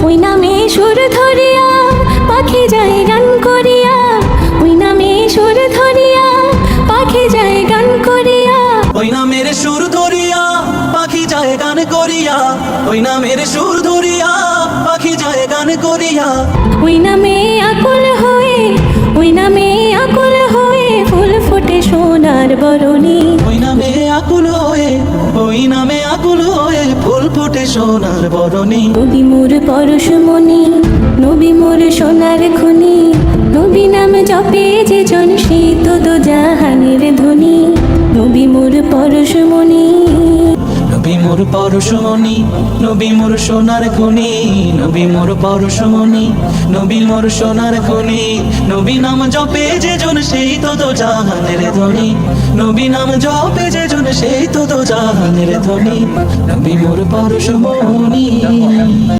ওই নামে সুর ধরিয়া পাখি যায় গান করিয়া, ওই নামে সুর ধরিয়া পাখি যায় গান করিয়া, ওই নামের সুর ধরিয়া পাখি যায় গান করিয়া, ওই নামের সুর ধরিয়া পাখি যায় গান করিয়া। ওই নামে আকুল হয়ে, ওই নামে আকুল হয়ে ফুল ফোটে সোনার বরণী, ওই নামে আকুল হয়ে, ওই নামে আকুল হয়ে ফুল ফোটে সোনার বরণী। নবী মোর পরশমণি, নবী মোর সোনার খনি, নবী নাম জপে যে জন সেই তো দো জাহানের ধ্বনি, নবী মোর পরশমণি। নবী মোর পরশমণি, নবী মোর সোনার খনি, নবী মোর পরশমণি, নবী মোর সোনার খনি। নবী নাম জপে যে জন সেই তো দো জাহানের ধ্বনি, নবী নাম জপে যে জন সেই তো দো জাহানের ধ্বনি। নবী মোর পরশমণি।